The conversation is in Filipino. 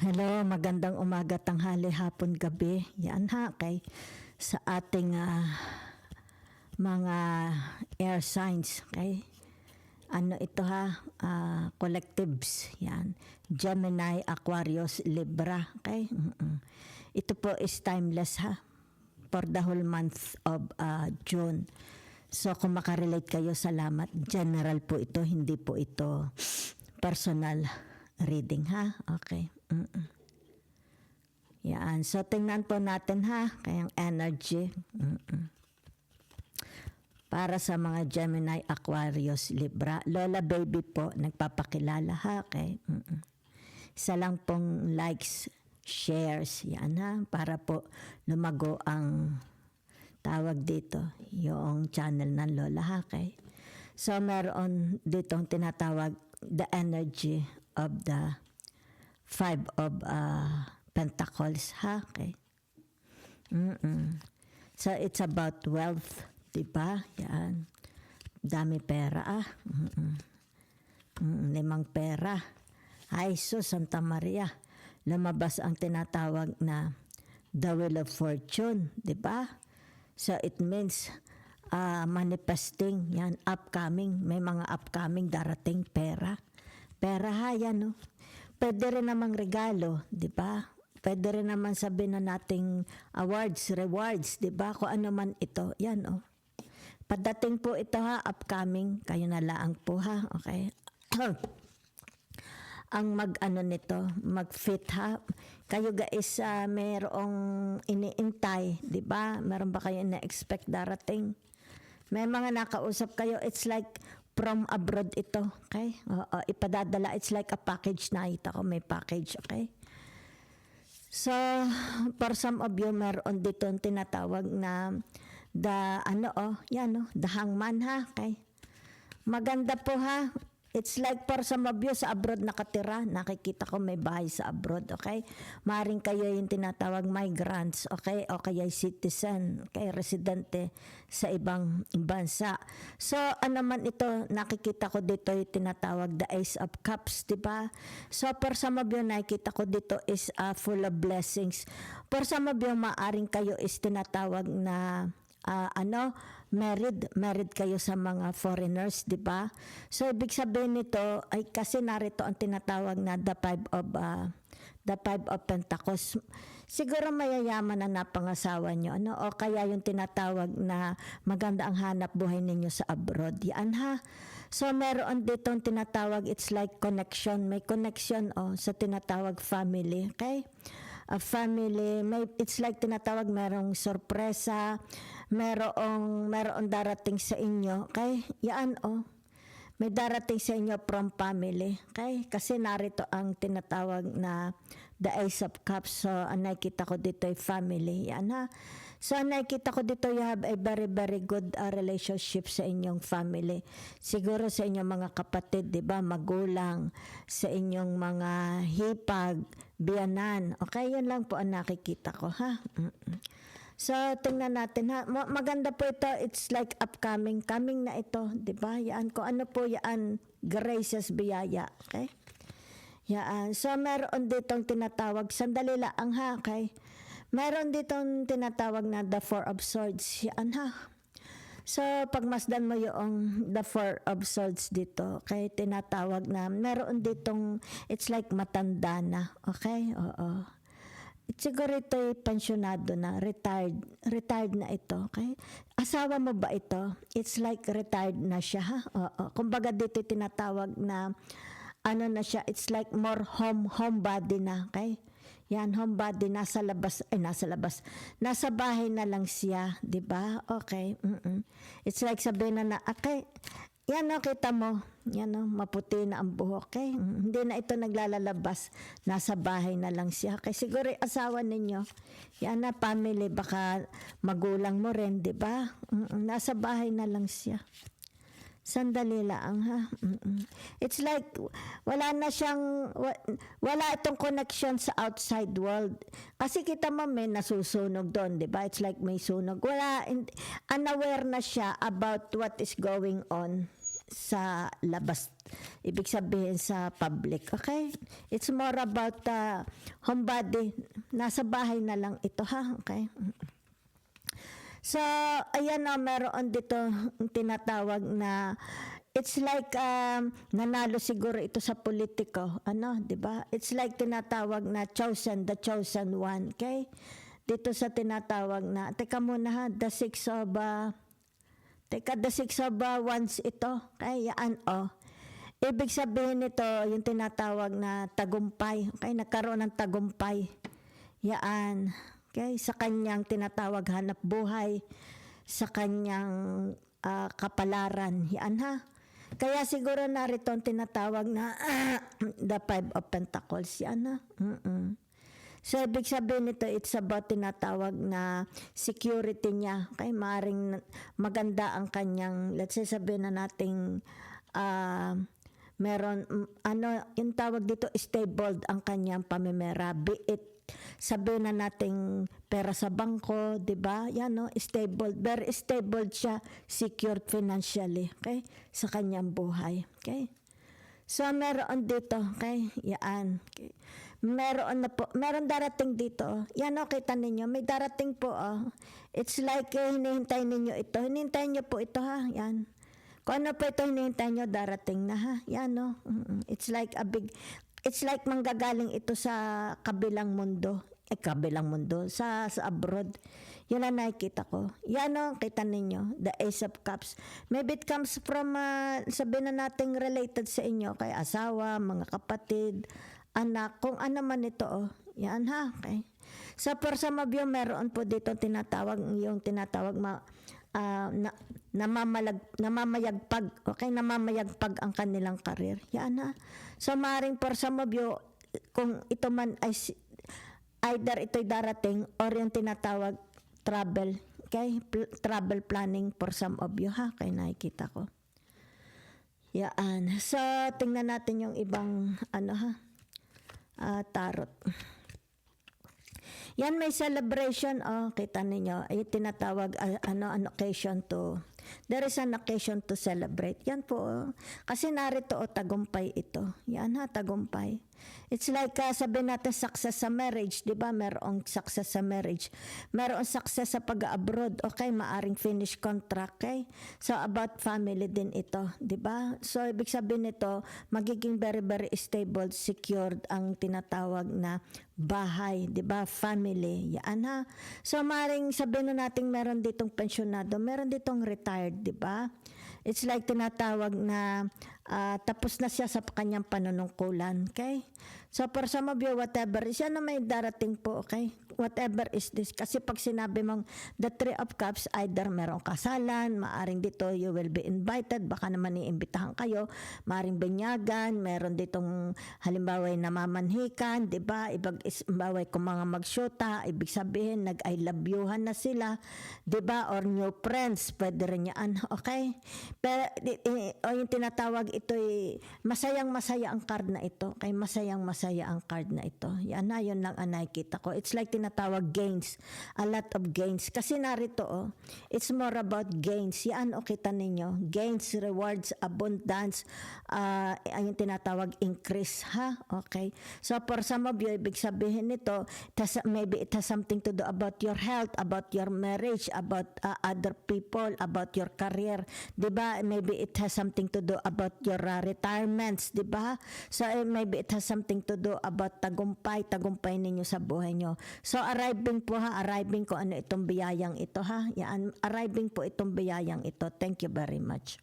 Hello, magandang umaga, tanghali, hapon, gabi. Yan ha, sa ating mga air signs, Ano ito ha, collectives, yan. Gemini, Aquarius, Libra, Ito po is timeless ha, for the whole month of June. So kung makarelate kayo, salamat. General po ito, hindi po ito personal reading ha. Okay. Yan. So tingnan po natin ha, kayang energy. Para sa mga Gemini, Aquarius, Libra. Lola Baby po, nagpapakilala ha. Isa lang pong likes, shares, yan ha. Para po lumago ang tawag dito, yung channel ng Lola ha. So meron dito tinatawag the energy of the Five of Pentacles ha. So it's about wealth, diba? Yan. Dami pera Limang pera. Ay sus, Santa Maria. Lumabas ang tinatawag na the Wheel of Fortune, diba? So it means manifesting, yan, upcoming. May mga upcoming darating pera. Pera ha, yan no. Pwede rin namang regalo, di ba? Pwede rin naman sabihin na nating awards, rewards, di ba? Kung ano man ito, yan oh. Padating po ito ha, upcoming, kayo na lang po ha, okay? Ang mag-fit ha. Kayo guys, mayroong iniintay, di ba? Meron ba kayo na-expect darating? May mga nakausap kayo, it's like from abroad ito, okay? Ipadadala, it's like a package na ito ko, may package, okay? So, for some of you, meron dito tinatawag na the hangman ha, okay? Maganda po ha. It's like for some of you sa abroad nakatira, nakikita ko may bahay sa abroad, okay? Maring kayo yung tinatawag migrants, okay? O kaya citizen, okay? Residente sa ibang bansa. So, ano man ito, nakikita ko dito yung tinatawag the Ace of Cups, diba? So, for some of you, nakikita ko dito is full of blessings. For some of you, maaring kayo is tinatawag na married kayo sa mga foreigners, di ba? So ibig sabihin nito ay kasi narito ang tinatawag na the five of Pentacles. Siguro mayayaman na napangasawa nyo, ano? O kaya yung tinatawag na maganda ang hanap buhay ninyo sa abroad. Yan ha. So meron dito ang tinatawag, it's like connection. May connection sa tinatawag family, okay? A family, it's like tinatawag merong sorpresa, meron darating sa inyo, okay? Yan may darating sa inyo from family, okay? Kasi narito ang tinatawag na the Ace of Cups. So nakita ko dito ay family, yan ha. So nakita ko dito you have a very very good relationship sa inyong family. Siguro sa inyong mga kapatid, 'di ba, magulang, sa inyong mga hipag, biyanan. Okay, yun lang po ang nakikita ko ha. So tingnan natin ha. Maganda po ito, it's like upcoming, coming na ito, 'di ba? Yan ko ano po yan, gracious biyaya, okay? Yan. So meron ditong tinatawag, sandali lang ha, okay? Meron ditong tinatawag na the Four of Swords. Yan ha. So, pagmasdan mo yung the Four of Swords dito, okay, tinatawag na, meron ditong, it's like matanda na, okay? Oo. Siguro ito'y pensyonado na, retired na ito, okay? Asawa mo ba ito? It's like retired na siya, ha? Oo. Kumbaga dito tinatawag na, ano na siya, it's like more homebody na, okay? Yan, homebody, nasa bahay na lang siya, di ba? Okay, It's like sabihin na, okay, yan kita mo, yan maputi na ang buhok, okay? Hindi na ito naglalabas, nasa bahay na lang siya. Okay, siguro asawa ninyo, yan na, family, baka magulang mo rin, di ba? Nasa bahay na lang siya. Sandali lang ha. It's like wala itong connection sa outside world. Kasi kita mo may nasusunog doon, 'di ba? It's like may sunog. Unaware na siya about what is going on sa labas. Ibig sabihin sa public. Okay? It's more about homebody. Nasa bahay na lang ito, ha? Okay? So, ayan na, meron dito tinatawag na it's like nanalo siguro ito sa politiko, ano, 'di ba? It's like tinatawag na the chosen one, okay? Dito sa tinatawag na teka muna ha, the six of wands ito, okay? Yan Ibig sabihin nito, yung tinatawag na tagumpay, okay? Nagkaroon ng tagumpay. Yan. Okay, sa kanyang tinatawag hanap buhay, sa kanyang kapalaran. Yan ha. Kaya siguro narito ang tinatawag na the Five of Pentacles. Yan ha. So, ibig sabihin nito, it's about tinatawag na security niya. Okay, maaaring maganda ang kanyang, let's say sabihin na nating meron, yung tawag dito, stable ang kanyang pamimera. Be it sabihin na nating pera sa bangko, 'di ba? Yan stable, very stable siya, secured financially, okay? Sa kanyang buhay, okay? So meron dito, okay? Yan. Okay. Meron darating dito. Yan kita ninyo, may darating po It's like hinihintay ninyo ito. Hinihintay niyo po ito ha, yan. Kung ano po ito hinihintay niyo, darating na ha. Yan It's like manggagaling ito sa kabilang mundo. Sa abroad. Yan ang nakikita ko. Yan kita ninyo, the Ace of Cups. Maybe it comes from, sabihin na natin related sa inyo, kay asawa, mga kapatid, anak, kung ano man ito Yan ha, okay. So for some of you, meron po dito tinatawag namamayagpag, okay, namamayagpag ang kanilang karir. Yan ha. So maring for some of you, kung ito man ay either ito'y darating or yung tinatawag travel, okay, travel planning for some of you ha, kaya nakikita ko. Yan. So tingnan natin yung ibang tarot. Yan, may celebration, kita ninyo, ay tinatawag, an occasion to, there is an occasion to celebrate. Yan po, kasi narito, tagumpay ito. Yan ha, tagumpay. It's like, sabihin natin, success sa marriage, di ba? Merong success sa marriage. Merong success sa pag-abroad, okay? Maaring finish contract, okay? So, about family din ito, di ba? So, ibig sabihin nito, magiging very, very stable, secured ang tinatawag na bahay, di ba? Family, yan ha. So, maring sabihin na natin meron ditong pensyonado, meron ditong retired, di ba? It's like tinatawag na tapos na siya sa kanyang panunungkulan, okay? So, for some of you, whatever, siya na may darating po, okay? Whatever is this. Kasi pag sinabi mong the Three of Cups, either merong kasalan, maaring dito you will be invited, baka naman iimbitahan kayo, maaring binyagan, meron ditong halimbawa namamanhikan, di ba? Halimbawa kung mga magsyota, ibig sabihin, nag-I love you-han na sila, di ba? Or new friends, pwede rin yan, okay? Pero, yung tinatawag ito'y masayang-masaya ang card na ito, okay? Masayang-masaya ang card na ito. Yan na, yun lang ang nakikita ko. It's like tinatawag gains, a lot of gains. Kasi narito, it's more about gains. Yan, kita ninyo. Gains, rewards, abundance, yung tinatawag increase, ha? Okay? So, for some of you, ibig sabihin nito, maybe it has something to do about your health, about your marriage, about other people, about your career. Diba? Maybe it has something to do about your retirements, diba? So, maybe it has something to do about tagumpay ninyo sa buhay nyo. So, arriving po ha, arriving ko ano itong biyayang ito ha. Yan, arriving po itong biyayang ito. Thank you very much.